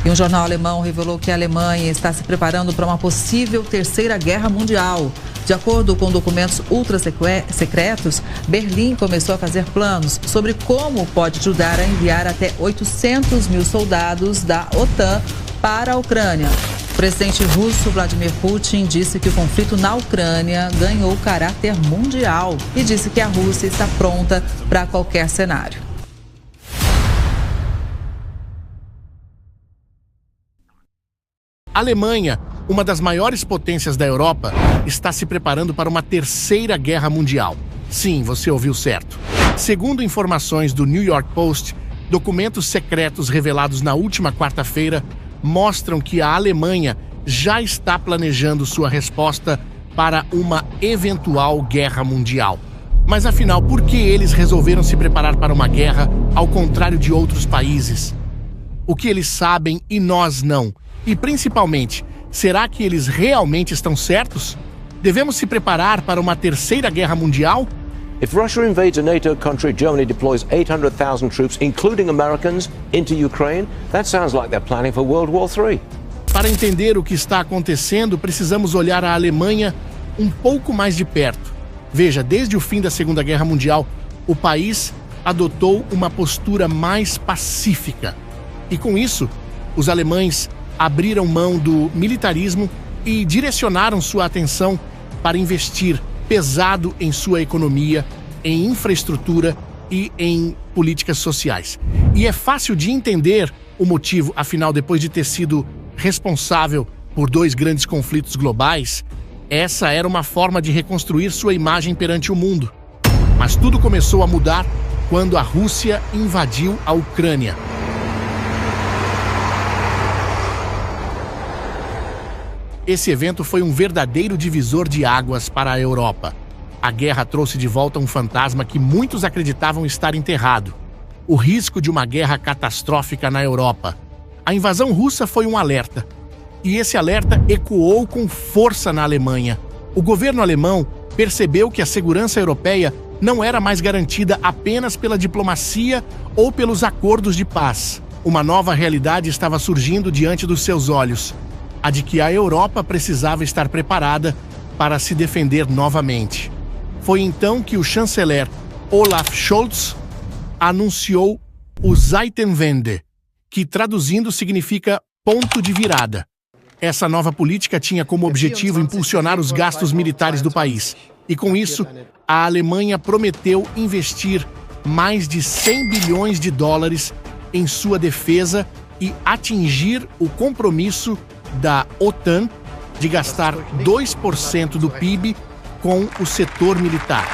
E um jornal alemão revelou que a Alemanha está se preparando para uma possível terceira guerra mundial. De acordo com documentos ultra-secretos, Berlim começou a fazer planos sobre como pode ajudar a enviar até 800 mil soldados da OTAN para a Ucrânia. O presidente russo Vladimir Putin disse que o conflito na Ucrânia ganhou caráter mundial e disse que a Rússia está pronta para qualquer cenário. A Alemanha, uma das maiores potências da Europa, está se preparando para uma terceira guerra mundial. Sim, você ouviu certo. Segundo informações do New York Post, documentos secretos revelados na última quarta-feira mostram que a Alemanha já está planejando sua resposta para uma eventual guerra mundial. Mas afinal, por que eles resolveram se preparar para uma guerra ao contrário de outros países? O que eles sabem e nós não? E principalmente, será que eles realmente estão certos? Devemos se preparar para uma terceira guerra mundial? If Russia invades a NATO country, Germany deploys 800,000 troops, including Americans, into Ukraine. That sounds like they're planning for World War III. Para entender o que está acontecendo, precisamos olhar a Alemanha um pouco mais de perto. Veja, desde o fim da Segunda Guerra Mundial, o país adotou uma postura mais pacífica. E com isso, os alemães abriram mão do militarismo e direcionaram sua atenção para investir pesado em sua economia, em infraestrutura e em políticas sociais. E é fácil de entender o motivo, afinal, depois de ter sido responsável por 2 grandes conflitos globais, essa era uma forma de reconstruir sua imagem perante o mundo. Mas tudo começou a mudar quando a Rússia invadiu a Ucrânia. Esse evento foi um verdadeiro divisor de águas para a Europa. A guerra trouxe de volta um fantasma que muitos acreditavam estar enterrado: o risco de uma guerra catastrófica na Europa. A invasão russa foi um alerta, e esse alerta ecoou com força na Alemanha. O governo alemão percebeu que a segurança europeia não era mais garantida apenas pela diplomacia ou pelos acordos de paz. Uma nova realidade estava surgindo diante dos seus olhos: a de que a Europa precisava estar preparada para se defender novamente. Foi então que o chanceler Olaf Scholz anunciou o Zeitenwende, que traduzindo significa ponto de virada. Essa nova política tinha como objetivo impulsionar os gastos militares do país. E com isso, a Alemanha prometeu investir mais de 100 bilhões de dólares em sua defesa e atingir o compromisso da OTAN de gastar 2% do PIB com o setor militar.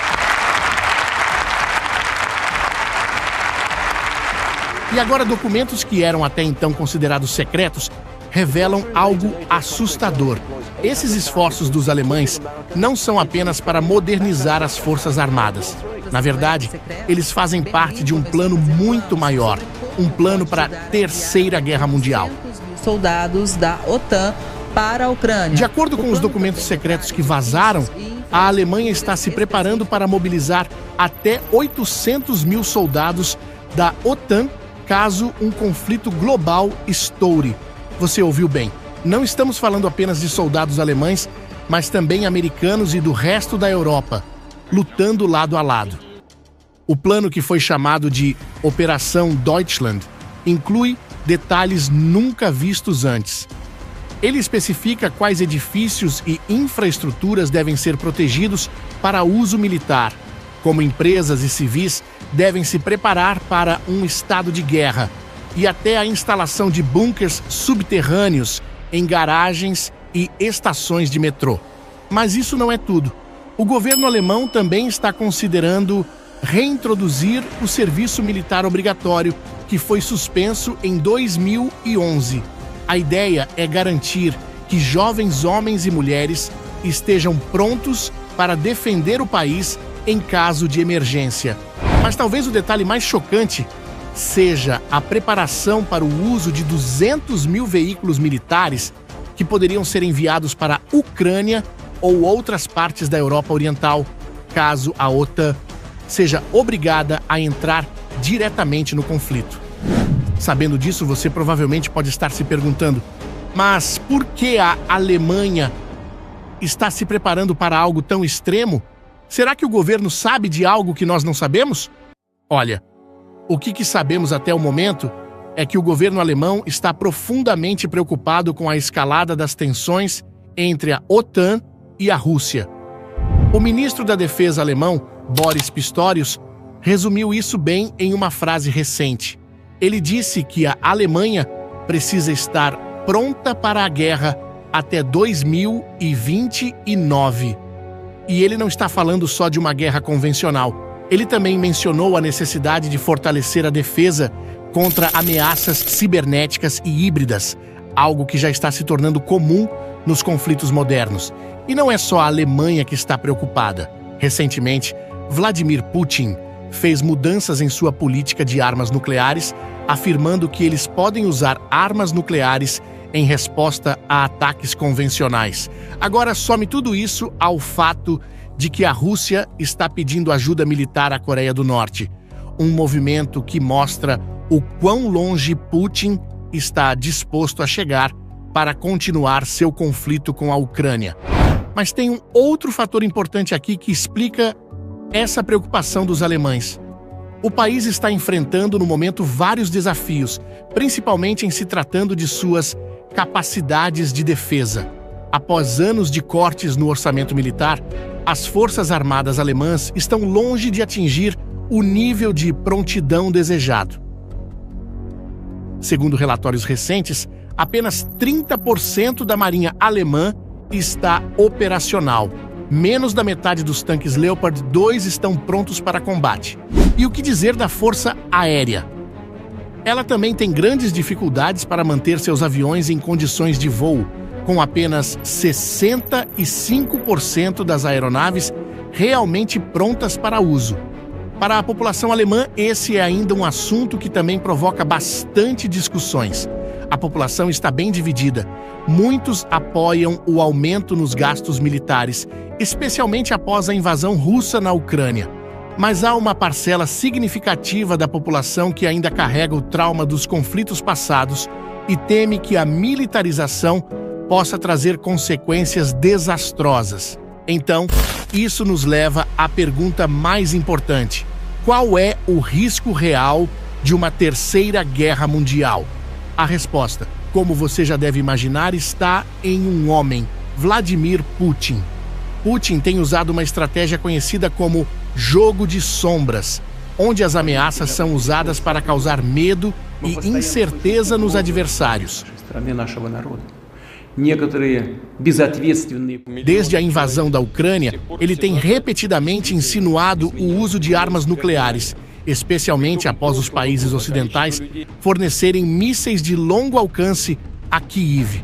E agora, documentos que eram até então considerados secretos revelam algo assustador. Esses esforços dos alemães não são apenas para modernizar as forças armadas. Na verdade, eles fazem parte de um plano muito maior, um plano para a Terceira Guerra Mundial. Soldados da OTAN para a Ucrânia. De acordo com os documentos secretos que vazaram, a Alemanha está se preparando para mobilizar até 800 mil soldados da OTAN caso um conflito global estoure. Você ouviu bem. Não estamos falando apenas de soldados alemães, mas também americanos e do resto da Europa, lutando lado a lado. O plano, que foi chamado de Operação Deutschland, inclui detalhes nunca vistos antes. Ele especifica quais edifícios e infraestruturas devem ser protegidos para uso militar, como empresas e civis devem se preparar para um estado de guerra, e até a instalação de bunkers subterrâneos em garagens e estações de metrô. Mas isso não é tudo. O governo alemão também está considerando reintroduzir o serviço militar obrigatório, que foi suspenso em 2011. A ideia é garantir que jovens homens e mulheres estejam prontos para defender o país em caso de emergência. Mas talvez o detalhe mais chocante seja a preparação para o uso de 200 mil veículos militares que poderiam ser enviados para a Ucrânia ou outras partes da Europa Oriental, caso a OTAN seja obrigada a entrar diretamente no conflito. Sabendo disso, você provavelmente pode estar se perguntando: mas por que a Alemanha está se preparando para algo tão extremo? Será que o governo sabe de algo que nós não sabemos? Olha, o que sabemos até o momento é que o governo alemão está profundamente preocupado com a escalada das tensões entre a OTAN e a Rússia. O ministro da Defesa alemão, Boris Pistorius, resumiu isso bem em uma frase recente. Ele disse que a Alemanha precisa estar pronta para a guerra até 2029. E ele não está falando só de uma guerra convencional. Ele também mencionou a necessidade de fortalecer a defesa contra ameaças cibernéticas e híbridas, algo que já está se tornando comum nos conflitos modernos. E não é só a Alemanha que está preocupada. Recentemente, Vladimir Putin fez mudanças em sua política de armas nucleares, afirmando que eles podem usar armas nucleares em resposta a ataques convencionais. Agora, some tudo isso ao fato de que a Rússia está pedindo ajuda militar à Coreia do Norte, um movimento que mostra o quão longe Putin está disposto a chegar para continuar seu conflito com a Ucrânia. Mas tem um outro fator importante aqui que explica essa preocupação dos alemães. O país está enfrentando no momento vários desafios, principalmente em se tratando de suas capacidades de defesa. Após anos de cortes no orçamento militar, as forças armadas alemãs estão longe de atingir o nível de prontidão desejado. Segundo relatórios recentes, apenas 30% da marinha alemã está operacional. Menos da metade dos tanques Leopard 2 estão prontos para combate. E o que dizer da força aérea? Ela também tem grandes dificuldades para manter seus aviões em condições de voo, com apenas 65% das aeronaves realmente prontas para uso. Para a população alemã, esse é ainda um assunto que também provoca bastante discussões. A população está bem dividida. Muitos apoiam o aumento nos gastos militares, especialmente após a invasão russa na Ucrânia. Mas há uma parcela significativa da população que ainda carrega o trauma dos conflitos passados e teme que a militarização possa trazer consequências desastrosas. Então, isso nos leva à pergunta mais importante: qual é o risco real de uma terceira guerra mundial? A resposta, como você já deve imaginar, está em um homem, Vladimir Putin. Putin tem usado uma estratégia conhecida como jogo de sombras, onde as ameaças são usadas para causar medo e incerteza nos adversários. Desde a invasão da Ucrânia, ele tem repetidamente insinuado o uso de armas nucleares, especialmente após os países ocidentais fornecerem mísseis de longo alcance a Kyiv.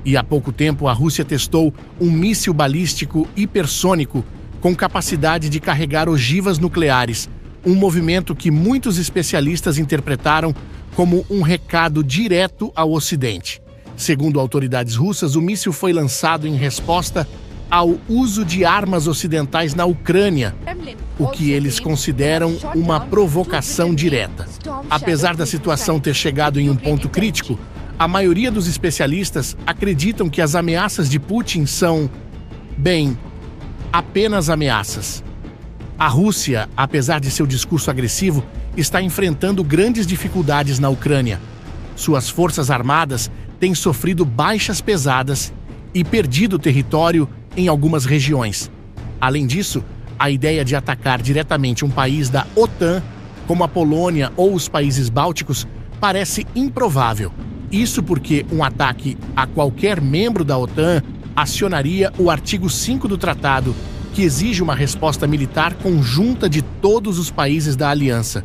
E há pouco tempo a Rússia testou um míssil balístico hipersônico com capacidade de carregar ogivas nucleares, um movimento que muitos especialistas interpretaram como um recado direto ao Ocidente. Segundo autoridades russas, o míssil foi lançado em resposta ao uso de armas ocidentais na Ucrânia, o que eles consideram uma provocação direta. Apesar da situação ter chegado em um ponto crítico, a maioria dos especialistas acreditam que as ameaças de Putin são, apenas ameaças. A Rússia, apesar de seu discurso agressivo, está enfrentando grandes dificuldades na Ucrânia. Suas forças armadas têm sofrido baixas pesadas e perdido território em algumas regiões. Além disso, a ideia de atacar diretamente um país da OTAN, como a Polônia ou os países bálticos, parece improvável. Isso porque um ataque a qualquer membro da OTAN acionaria o artigo 5 do tratado, que exige uma resposta militar conjunta de todos os países da aliança.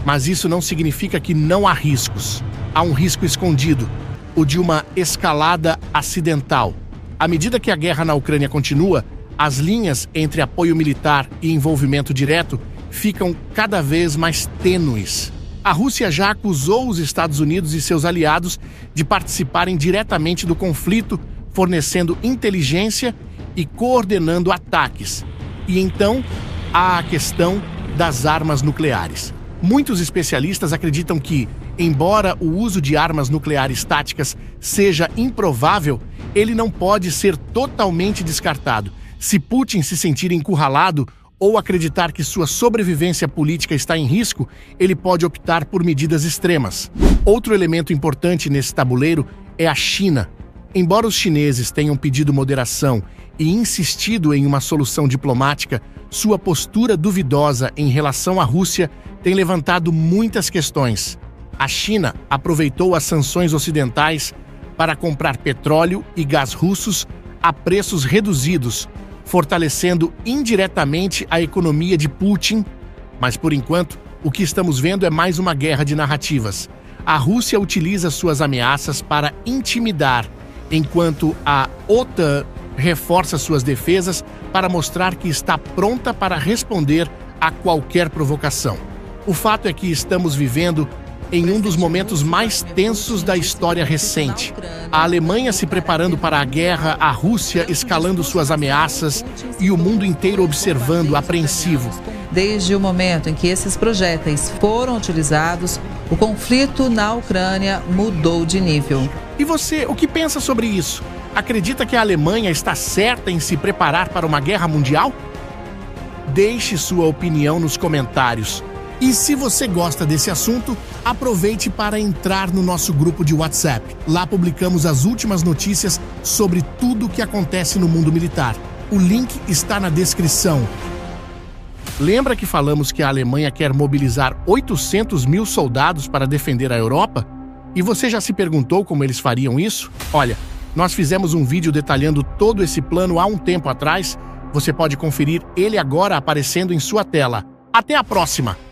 Mas isso não significa que não há riscos. Há um risco escondido, o de uma escalada acidental. À medida que a guerra na Ucrânia continua, as linhas entre apoio militar e envolvimento direto ficam cada vez mais tênues. A Rússia já acusou os Estados Unidos e seus aliados de participarem diretamente do conflito, fornecendo inteligência e coordenando ataques. E então há a questão das armas nucleares. Muitos especialistas acreditam que, embora o uso de armas nucleares táticas seja improvável, ele não pode ser totalmente descartado. Se Putin se sentir encurralado ou acreditar que sua sobrevivência política está em risco, ele pode optar por medidas extremas. Outro elemento importante nesse tabuleiro é a China. Embora os chineses tenham pedido moderação e insistido em uma solução diplomática, sua postura duvidosa em relação à Rússia tem levantado muitas questões. A China aproveitou as sanções ocidentais para comprar petróleo e gás russos a preços reduzidos, fortalecendo indiretamente a economia de Putin. Mas, por enquanto, o que estamos vendo é mais uma guerra de narrativas. A Rússia utiliza suas ameaças para intimidar, enquanto a OTAN reforça suas defesas para mostrar que está pronta para responder a qualquer provocação. O fato é que estamos vivendo em um dos momentos mais tensos da história recente. A Alemanha se preparando para a guerra, a Rússia escalando suas ameaças e o mundo inteiro observando, apreensivo. Desde o momento em que esses projéteis foram utilizados, o conflito na Ucrânia mudou de nível. E você, o que pensa sobre isso? Acredita que a Alemanha está certa em se preparar para uma guerra mundial? Deixe sua opinião nos comentários. E se você gosta desse assunto, aproveite para entrar no nosso grupo de WhatsApp. Lá publicamos as últimas notícias sobre tudo o que acontece no mundo militar. O link está na descrição. Lembra que falamos que a Alemanha quer mobilizar 800 mil soldados para defender a Europa? E você já se perguntou como eles fariam isso? Olha, nós fizemos um vídeo detalhando todo esse plano há um tempo atrás. Você pode conferir ele agora aparecendo em sua tela. Até a próxima!